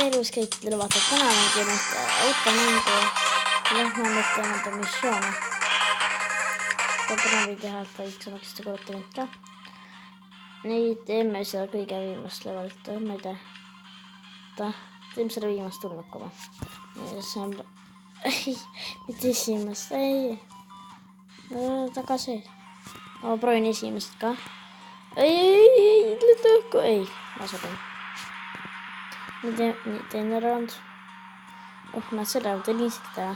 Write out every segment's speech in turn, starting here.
elus kõikidele vaata, täna mängin automängu lehmamete missioone. Täna võid teha väiksemaks korrutamist ka. Neid teeme seda kõige viimast levelit, ma ei tea. Teeme seda viimast tulnukama. See on... mitte esimest, ei. Tagasi. Ma proovin esimest ka. Ei, ma sobin. Nii teine rand. Näed seda, teen isegi teha.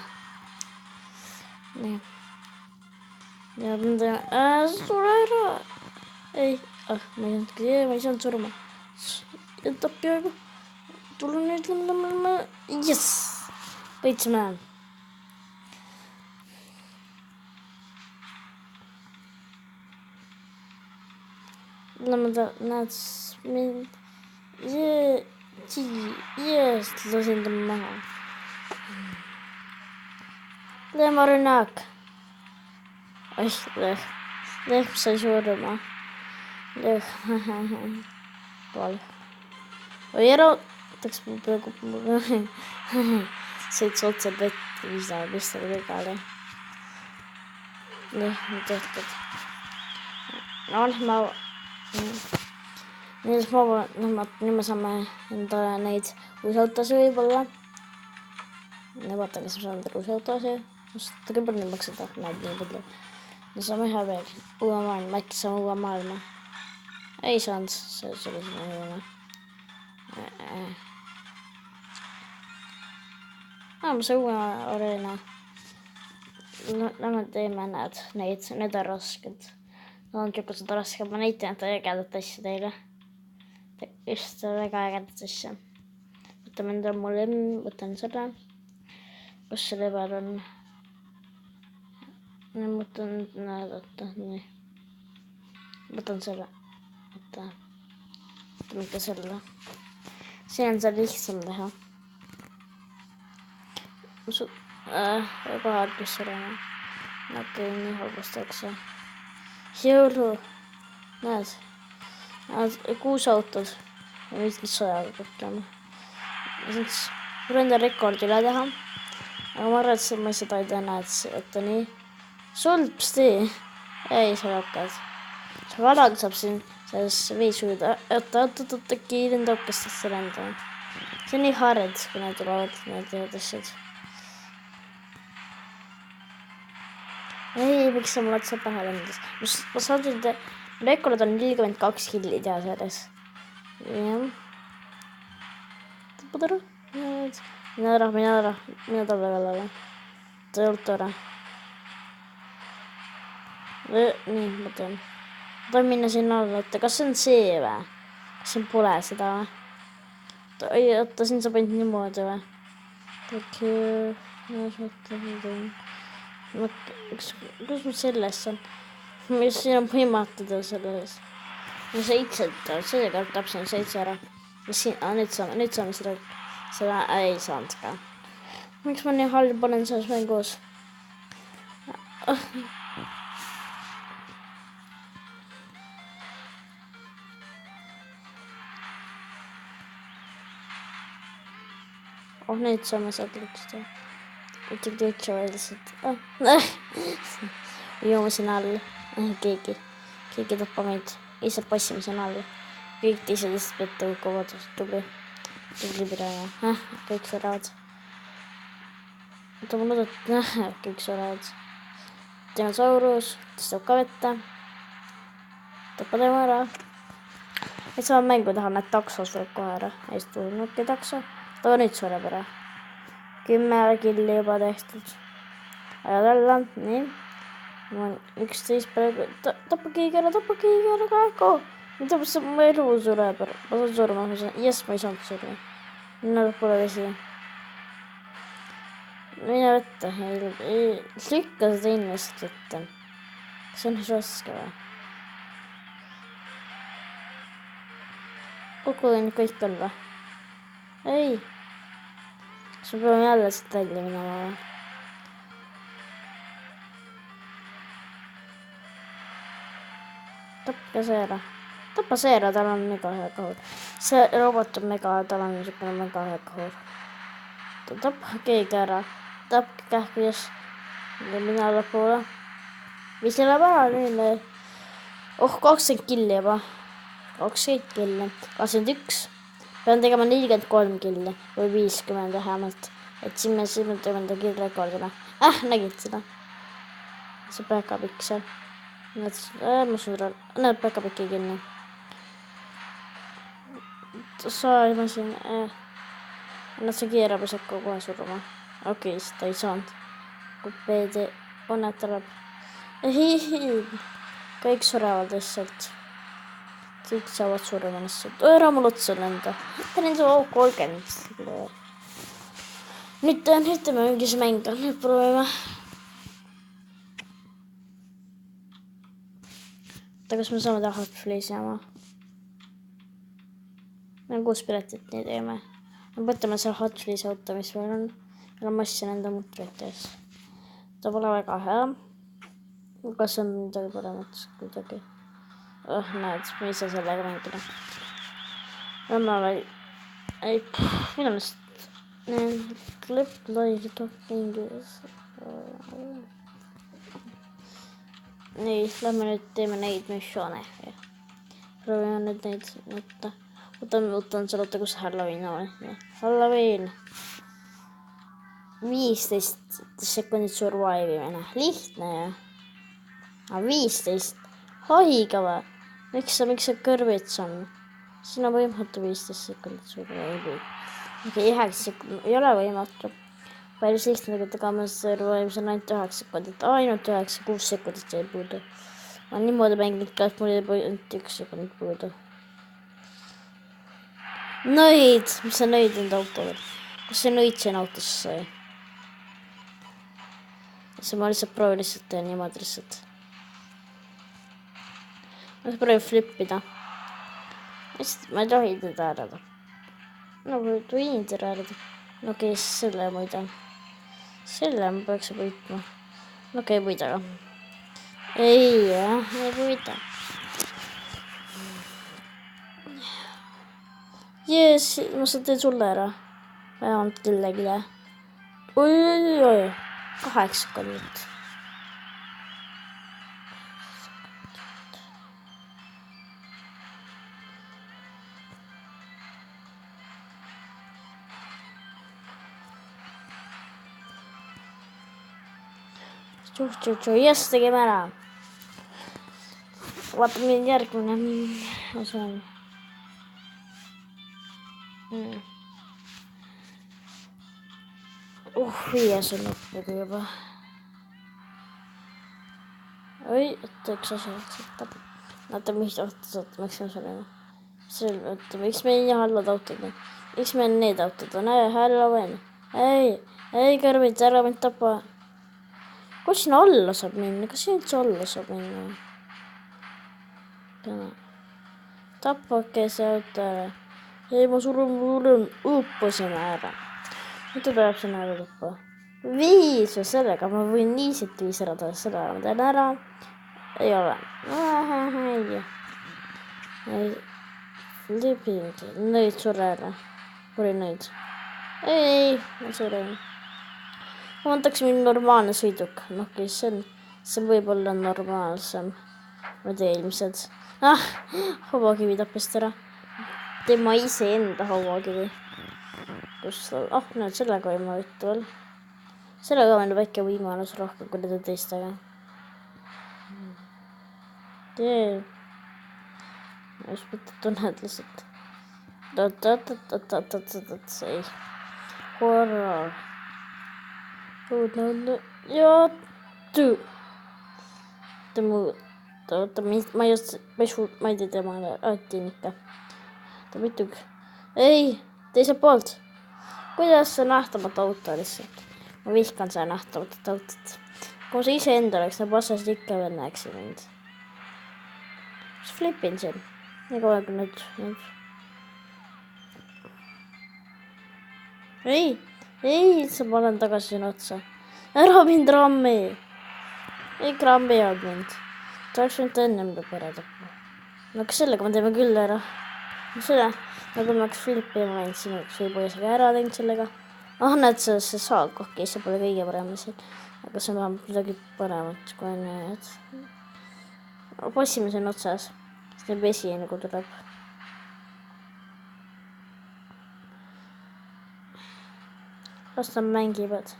Nii. Ja sure ära. Ei, ma ei saanud surma. Tappi aegu. Tullu nüüd lõmmama. Yes! Võitsime. Näed mind. Jeest, lasin ta maha. Leemarünnak. Lehm sai surma. Pool. Oi ära. Taks mu praegu. Sõits otse vett viisa, mis tal kõigale. Lehm tehtud. No, nüüd me saame endale neid uusautosi võib-olla. Vaata, kas me saame endale uusautosi. Ta küll palju maksada, näeb nii palju. Me saame ühe veel. Uue maailma, äkki saame uue maailma. Ei saanud, see oli sinna juurde. Ma sain uue areena. Lähme teeme need on rasked. Nad on tükkused rasked, ma näitan ägedat asja teile. Just väga ägedat asja. Võtame enda mulle, võtan seda. Kus see level on? Võtan nii. Võtan selle. Võtame ikka selle. Siin on see lihtsam teha. Väga hargus olema. Näete, nii halvustakse. Jõulu. Näed. 6 autod. Ja nüüd 100 kõtlema. Võin rekordi üle teha. Aga ma arvan, et ma seda ei tea, näed, võtta nii. Sulpsti. Ei, sa hakkad. See valad saab siin selles vees ujuda. Oota, kiirin tõukestesse lendama. See on nii hard, kui need tulevad need asjad. Ei, miks sa mulle otsa pähe lendas? Ma saadin, rekord on 42 killi teha selles. Jah. Tõppad ära? Mine ära. Mine talle veel alla. Ta ei olnud tore. Nii, ma teen. Ma tahan minna sinna alla, kas see on see või? Kas siin pole seda või? Oota, siin saab ainult niimoodi või? Kus ma selles on? Mis siin on võimatud selles? No 7, see täpselt 7 ära. Nüüd saame seda ei saanud ka. Miks ma nii halb olen selles mängus? Nüüd saame seda lüksida. Ütleb lüksa veel lihtsalt. Jõuame sinna all. Keegi tappa meid. Ise passime sinna all. Kõik teised lihtsalt peate hukkuvad. Tubli pidaja. Kõik suravad. Oota, ma loodan, et kõik suravad. Dinosaurus. Tõstab ka vette. Tappa tema ära. Et saame mängu teha, need taksos võib kohe ära. Eest tulnudki takso. Ta nüüd sureb ära. 10 killi juba tehtud. Ajad alla. Nii. 11 praegu. Tappa keegi ära kaegu. Mida mu elu sureb ära. Ma saan surma. Jess, ma ei saanud surma. Minna pole vesi. Mine vette. Lükka seda inimest vette. Kas on raske või? Kukkuda nüüd kõik on või? Ei. Kas me peame jälle siit välja minema või? Tapke see ära. Tapa see ära, tal on mega hea kahur. See robot on mega, tal on niisugune mega hea kahur. Tappa keegi ära. Tapke kähkujas. Ja mina lõpule. Mis läheb ära neile? 20 killi juba. 20 killi. 21. Pean tegema 43 killi. Või 50 vähemalt. Et siin me teeme enda killrekordina. Nägid seda? See päkapikk seal. Näed päkapikki kinni. Saime siin. Nad see keerab ja saab kohe surma. Okei, seda ei saanud. Kui PD õnnetab. Kõik surevad lihtsalt. Kõik saavad surma lihtsalt. Ära mul otsa lenda. Teen see 30. Nüüd teeme mingi see mäng. Nüüd proovime. Kas me saame teha Hotfleesi jama? Me 6 piletit nii teeme. Me võtame selle Hotfleesi auto, mis meil on. Meil on massi nende mutreid ees. Ta pole väga hea. Kas on midagi paremat kuidagi? Näed, me ei saa sellega mängida. Minu meelest Clip Live Talking Nii, lähme nüüd teeme neid missioone. Proovime nüüd neid võtta. Võtan selle oota, kus Halloween on. Halloween. 15 sekundit survive imine. Lihtne ja. 15. Haiga või? Miks see kõrvits on? Siin on võimatu 15 sekundit survive. Okei, 9 sekundit. Ei ole võimatu. Päris lihtne tegelikult ma survive, see on ainult 9 sekundit. Ainult 9, 6 sekundit jäi puudu. Ma olen niimoodi mänginud ka, et mul jäi ainult 1 sekundit puudu. Nõid! Mis see nõid enda autol? Kas see nõid siin autosse sai? See ma lihtsalt proovin lihtsalt teha niimoodi lihtsalt. Ma proovin flippida. Ma ei tohi teda äärada. No kui võin teda äärada. No okei, selle muide. Selle ma peaks võitma. Okei, võidaga. Ei võida. Jees, ma saan teed sulle ära. Vähemalt kellegile. Oi. 8 sekundit. Jess, tegime ära. Vaata, meil järgmine osa on. Viies on lõppugi juba. Oi, oota, üks asi võtab. Vaata, miks me oleme. Miks meil nii hallad autod on? Miks meil need autod on? Halloween. Ei, kõrvid, ära mind tapa. Kus sinna alla saab minna? Kas siin üldse alla saab minna? Tapake see auto ära. Ei, ma surun uppusime ära. Mida tuleb sinna ära tappa? 5 ja sellega ma võin niisilt 5 ära teha. Selle ära ma teen ära. Ei ole. Nõid surre ära. Kuri nõid. Ei, ma surin. Ma võtaks mingi normaalne sõiduk. Okei, see võib olla normaalsem. Ma tee ilmselt. Hauakivi tappist ära. Tema ise enda hauakivi. Kus ta... näed, sellega võime võtta veel. Sellega on väike võimalus rohkem kui nende teistega. Tee. Ma just mõtled tunned lihtsalt. Ei. Horror. Ja tüü. Ma ei tea temale ätin ikka. Ta mitug. Ei, teiselt poolt. Kuidas see nähtamata auto lihtsalt? Ma vihkan see nähtamatut autot. Kui see ise enda oleks, nagu vastased ikka veel näeksid mind. Mis flipin siin? Nii kogu aeg nüüd. Ei, ma olen tagasi siin otsa. Ära mind rammi. Ei, rammi jääb mind. Ta oleks võinud ennem lõpp ära tappa. no aga sellega me teeme küll ära. Selle, nagu me hakkas Philippi läinud, siin üks poisiga ära teinud sellega. Näed, see saag okei, see pole kõige parem asi. Aga see on vähemalt midagi paremat kui need. Possime siin otsas. See vesi nagu tuleb. Las nad mängivad.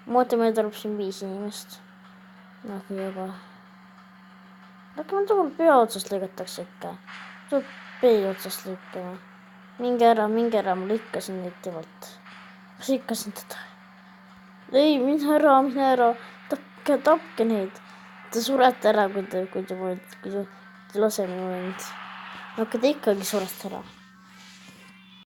Muidu meil tuleb siin 5 inimest. Nagu juba. Aga ma tuleb pea otsast lõigatakse ikka. Tuleb pea otsast lõikama. Minge ära, ma lõikasin neid temalt. Kas lõikasin teda? Ei, mine ära. Tapke neid. Te surete ära, kui te laseme mind. Aga te ikkagi surete ära.